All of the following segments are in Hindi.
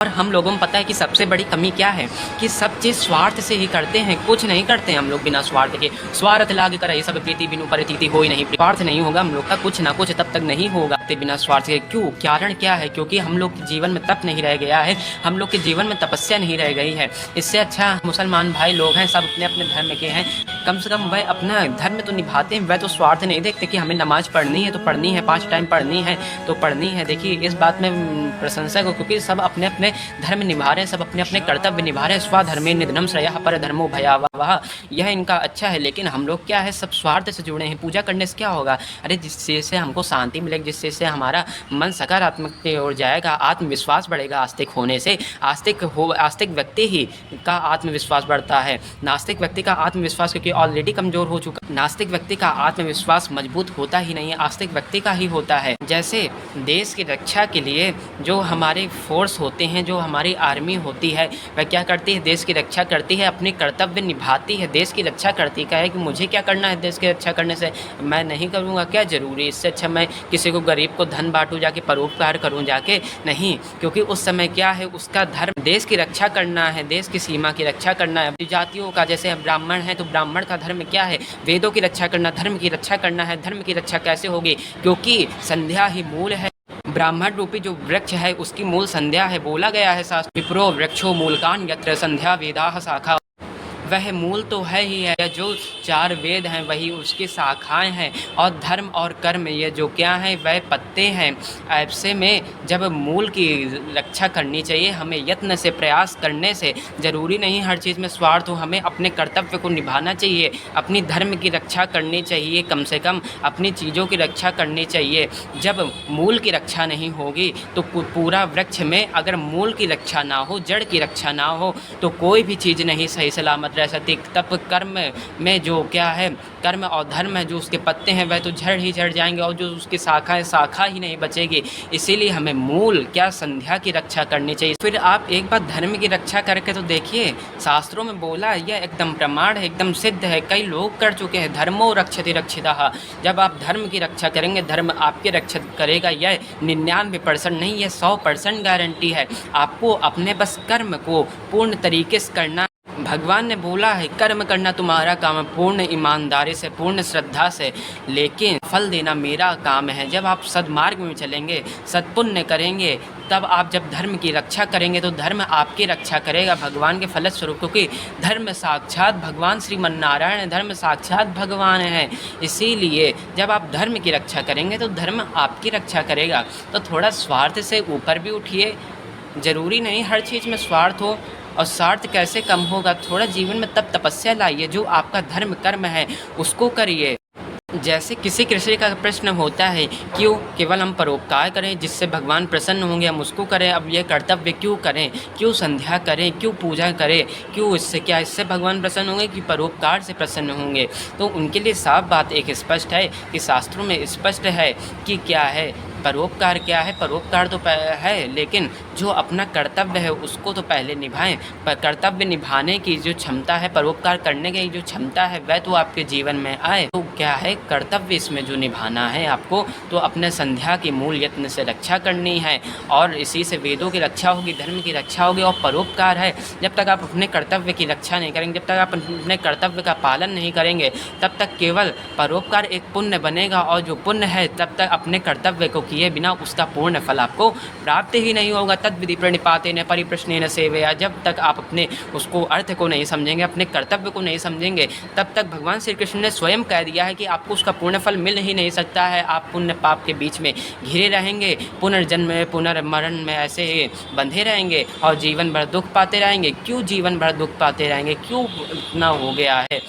और हम लोगों में पता है कि सबसे बड़ी कमी क्या है कि सब चीज़ स्वार्थ से ही करते हैं, कुछ नहीं करते हैं हम लोग बिना स्वार्थ के। स्वार्थ लाग कर ये सब प्रीति बिनु परितीति हो ही नहीं। स्वार्थ नहीं होगा हम लोग का कुछ ना कुछ तब तक नहीं होगा बिना स्वार्थ के। क्यों? कारण क्या है? क्योंकि हम लोग के जीवन में तप नहीं रह गया है, हम लोग के जीवन में तपस्या नहीं रह गई है। इससे अच्छा मुसलमान भाई लोग हैं, सब अपने अपने धर्म के हैं, कम से कम वह अपना धर्म तो निभाते हैं, वह तो स्वार्थ नहीं देखते कि हमें नमाज पढ़नी है तो पढ़नी है, 5 टाइम पढ़नी है तो पढ़नी है। देखिए इस बात में प्रशंसक हो, क्योंकि सब अपने अपने धर्म निभा रहे हैं, सब अपने अपने कर्तव्य निभा रहे हैं। स्वधर्मे निधनम श्रेयः पर धर्मो भयावह, यह इनका अच्छा है। लेकिन हम लोग क्या है, सब स्वार्थ से जुड़े हैं। पूजा करने से क्या होगा? अरे जिस चीज़ से हमको शांति मिलेगी, जिस चीज़ से हमारा मन सकारात्मक की ओर जाएगा, आत्मविश्वास बढ़ेगा आस्तिक होने से। आस्तिक व्यक्ति ही का आत्मविश्वास बढ़ता है, नास्तिक व्यक्ति का आत्मविश्वास क्योंकि ऑलरेडी कमज़ोर हो चुका। नास्तिक व्यक्ति का आत्मविश्वास मजबूत होता ही नहीं है, आस्तिक व्यक्ति का ही होता है। जैसे देश की रक्षा के लिए जो हमारे फोर्स होते हैं, जो हमारी आर्मी होती है, वह क्या करती है? देश की रक्षा करती है, अपने कर्तव्य निभाती है, देश की रक्षा करती है। कि मुझे क्या करना है देश की रक्षा करने से? मैं नहीं करूँगा, क्या ज़रूरी? इससे अच्छा मैं किसी को गरीब को धन बांटूँ जाके, परोपकार करूँ जाके, नहीं। क्योंकि उस समय क्या है, उसका धर्म देश की रक्षा करना है, देश की सीमा की रक्षा करना है। जातियों का जैसे ब्राह्मण है तो ब्राह्मण का धर्म क्या है? वेदों की रक्षा करना, धर्म की रक्षा करना है। धर्म की रक्षा कैसे होगी? क्योंकि संध्या ही मूल है। ब्राह्मण रूपी जो वृक्ष है उसकी मूल संध्या है। बोला गया है शास्त्र, विप्रो वृक्षो मूलकान यत्र संध्या वेदाः शाखा, वह मूल तो है ही है। जो 4 वेद हैं वही उसकी शाखाएं हैं, और धर्म और कर्म ये जो क्या है वह पत्ते हैं। ऐसे में जब मूल की रक्षा करनी चाहिए, हमें यत्न से प्रयास करने से, ज़रूरी नहीं हर चीज़ में स्वार्थ हो, हमें अपने कर्तव्य को निभाना चाहिए, अपनी धर्म की रक्षा करनी चाहिए, कम से कम अपनी चीज़ों की रक्षा करनी चाहिए। जब मूल की रक्षा नहीं होगी तो पूरा वृक्ष में अगर मूल की रक्षा ना हो, जड़ की रक्षा ना हो, तो कोई भी चीज़ नहीं सही सलामत रह सकती। तब कर्म में जो क्या है, कर्म और धर्म है, जो उसके पत्ते हैं वह तो झड़ ही झड़ जाएंगे, और जो उसकी शाखा है, शाखा ही नहीं बचेगी। इसीलिए हमें मूल क्या, संध्या की रक्षा करनी चाहिए। फिर आप एक बार धर्म की रक्षा करके तो देखिए, शास्त्रों में बोला, यह एकदम प्रमाण है, एकदम सिद्ध है, कई लोग कर चुके हैं। धर्मो रक्षति रक्षितः। जब आप धर्म की रक्षा करेंगे, धर्म आपकी रक्षा करेगा। यह 99% नहीं, यह 100% गारंटी है। आपको अपने बस कर्म को पूर्ण तरीके से करना। भगवान ने बोला है, कर्म करना तुम्हारा काम है, पूर्ण ईमानदारी से, पूर्ण श्रद्धा से, लेकिन फल देना मेरा काम है। जब आप सद्मार्ग में चलेंगे, सत्पुण्य करेंगे, तब आप जब धर्म की रक्षा करेंगे तो धर्म आपकी रक्षा करेगा भगवान के फलस्वरूप। क्योंकि धर्म साक्षात भगवान श्रीमन नारायण, धर्म साक्षात भगवान है। इसीलिए जब आप धर्म की रक्षा करेंगे तो धर्म आपकी रक्षा करेगा। तो थोड़ा स्वार्थ से ऊपर भी उठिए, ज़रूरी नहीं हर चीज़ में स्वार्थ हो। और स्वार्थ कैसे कम होगा? थोड़ा जीवन में तब तपस्या लाइए, जो आपका धर्म कर्म है उसको करिए। जैसे किसी का प्रश्न होता है, क्यों केवल हम परोपकार करें जिससे भगवान प्रसन्न होंगे, हम उसको करें, अब ये कर्तव्य क्यों करें, क्यों संध्या करें, क्यों पूजा करें, क्यों? इससे क्या, इससे भगवान प्रसन्न होंगे कि परोपकार से प्रसन्न होंगे? तो उनके लिए साफ बात एक स्पष्ट है कि शास्त्रों में स्पष्ट है कि क्या है, परोपकार क्या है। परोपकार तो है, लेकिन जो अपना कर्तव्य है उसको तो पहले निभाएं। पर कर्तव्य निभाने की जो क्षमता है, परोपकार करने की जो क्षमता है, वह तो आपके जीवन में आए। तो क्या है, कर्तव्य इसमें जो निभाना है आपको, तो अपने संध्या की मूल यत्न से रक्षा करनी है, और इसी से वेदों की रक्षा होगी, धर्म की रक्षा होगी। और परोपकार है, जब तक आप अपने कर्तव्य की रक्षा नहीं करेंगे, जब तक आप अपने कर्तव्य का पालन नहीं करेंगे, तब तक केवल परोपकार एक पुण्य बनेगा, और जो पुण्य है तब तक अपने कर्तव्य को किए बिना उसका पूर्ण फल आपको प्राप्त ही नहीं होगा। तद विधि प्रणिपातेन परिप्रश्नेन सेवया। जब तक आप अपने उसको अर्थ को नहीं समझेंगे, अपने कर्तव्य को नहीं समझेंगे, तब तक भगवान श्री कृष्ण ने स्वयं कह दिया है कि आपको उसका पूर्ण फल मिल ही नहीं सकता है। आप पुण्य पाप के बीच में घिरे रहेंगे, पुनर्जन्म में, पुनर्मरण में ऐसे ही बंधे रहेंगे, और जीवन भर दुख पाते रहेंगे। क्यों जीवन भर दुख पाते रहेंगे? क्यों इतना हो गया है?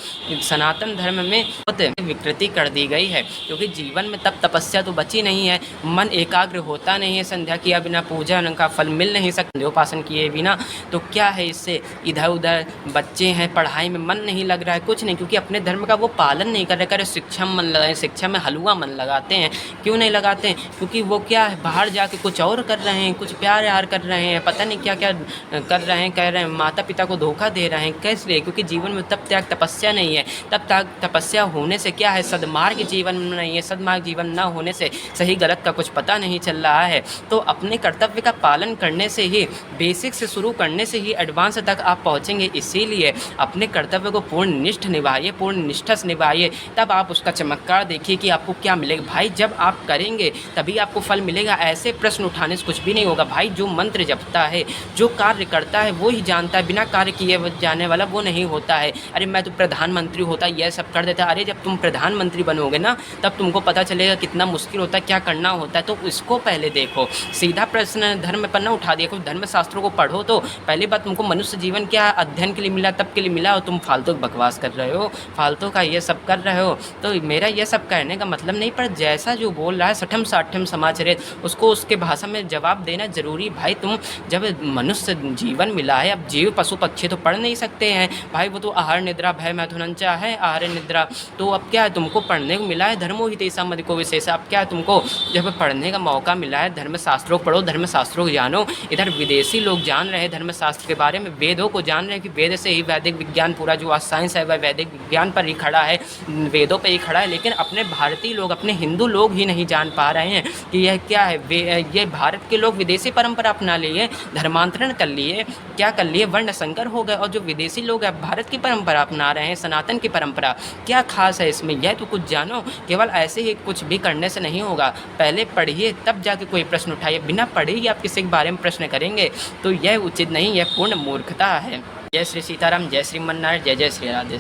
सनातन धर्म में बहुत विकृति कर दी गई है, क्योंकि जीवन में तब तपस्या तो बची नहीं है, मन एकाग्र होता नहीं है, संध्या किया बिना पूजा का फल मिल नहीं सकता, उपासन किए बिना। तो क्या है, इससे इधर उधर बच्चे हैं, पढ़ाई में मन नहीं लग रहा है, कुछ नहीं, क्योंकि अपने धर्म का वो पालन नहीं कर रहे। करे शिक्षा में मन लगाए, शिक्षा में हलवा मन लगाते हैं। क्यों नहीं लगाते हैं? क्योंकि वो क्या है, बाहर जाके कुछ और कर रहे हैं, कुछ प्यार यार कर रहे हैं, पता नहीं क्या क्या कर रहे हैं, कह रहे हैं, माता पिता को धोखा दे रहे हैं। कैसे लिए? क्योंकि जीवन में तब तक तपस्या नहीं है। तब तक तपस्या होने से क्या है, सद्मार्ग जीवन में नहीं है। सद्मार्ग जीवन न होने से सही गलत का कुछ पता नहीं चल रहा है, तो अपने कर्तव्य का पालन करने से ही, बेसिक से शुरू करने से ही एडवांस तक आप पहुँचेंगे। इसीलिए अपने कर्तव्य को पूर्ण निष्ठ निभाइए, पूर्ण निष्ठा से निभाइए, तब आप उसका चमत्कार देखिए कि आपको क्या मिलेगा। भाई जब आप करेंगे तभी आपको फल मिलेगा। ऐसे प्रश्न उठाने से कुछ भी नहीं होगा। भाई जो मंत्र जपता है, जो कार्य करता है वो ही जानता है, बिना कार्य किए जाने वाला वो नहीं होता है। अरे मैं तो प्रधानमंत्री होता, यह सब कर देता। अरे जब तुम प्रधानमंत्री बनोगे ना, तब तुमको पता चलेगा कितना मुश्किल होता है, क्या करना होता है। तो इसको पहले देखो। सीधा प्रश्न धर्म पर ना उठा दिया, कुछ धर्म शास्त्रों को पढ़ो। तो पहली बात, तुमको मनुष्य जीवन क्या अध्ययन के लिए मिला, तब के लिए मिला, और तुम फालतू बकवास कर रहे हो, फालतू का ये सब कर रहे हो। तो मेरा ये सब कहने का मतलब नहीं, पर जैसा जो बोल रहा है सठम साठम समाचरित, उसको उसके भाषा में जवाब देना जरूरी। भाई तुम जब मनुष्य जीवन मिला है, अब जीव पशु पक्षी तो पढ़ नहीं सकते हैं भाई, वो तो आहार निद्रा भय मैथुन चाहे आहार निद्रा। तो अब क्या है, तुमको पढ़ने को मिला है, धर्मो ही तेसा मद को विशेष। अब क्या है, तुमको जब पढ़ने का मौका मिला है, धर्मशास्त्रों को पढ़ो, धर्मशास्त्रों को जानो। इधर विदेशी लोग जान रहे हैं धर्मशास्त्र के बारे में, वेदों को जान रहे हैं कि वेद से ही वैदिक विज्ञान, पूरा जो आज साइंस है वह वैदिक विज्ञान पर ही खड़ा है, वेदों पर ही खड़ा है। लेकिन अपने भारतीय लोग, अपने हिंदू लोग ही नहीं जान पा रहे हैं कि यह क्या है। ये भारत के लोग विदेशी परंपरा अपना लिए, धर्मांतरण कर लिए, क्या कर लिए, वर्ण संकर हो गए। और जो विदेशी लोग हैं भारत की परंपरा अपना रहे हैं, सनातन की परंपरा। क्या खास है इसमें, यह तो कुछ जानो। केवल ऐसे ही कुछ भी करने से नहीं होगा, पहले पढ़िए तब जाके कोई प्रश्न उठाइए। बिना पढ़े ही आप किसी के बारे में प्रश्न करेंगे तो यह उचित नहीं, यह पूर्ण मूर्खता है। जय श्री सीताराम, जय श्रीमन नारायण, जय जय श्री राधे।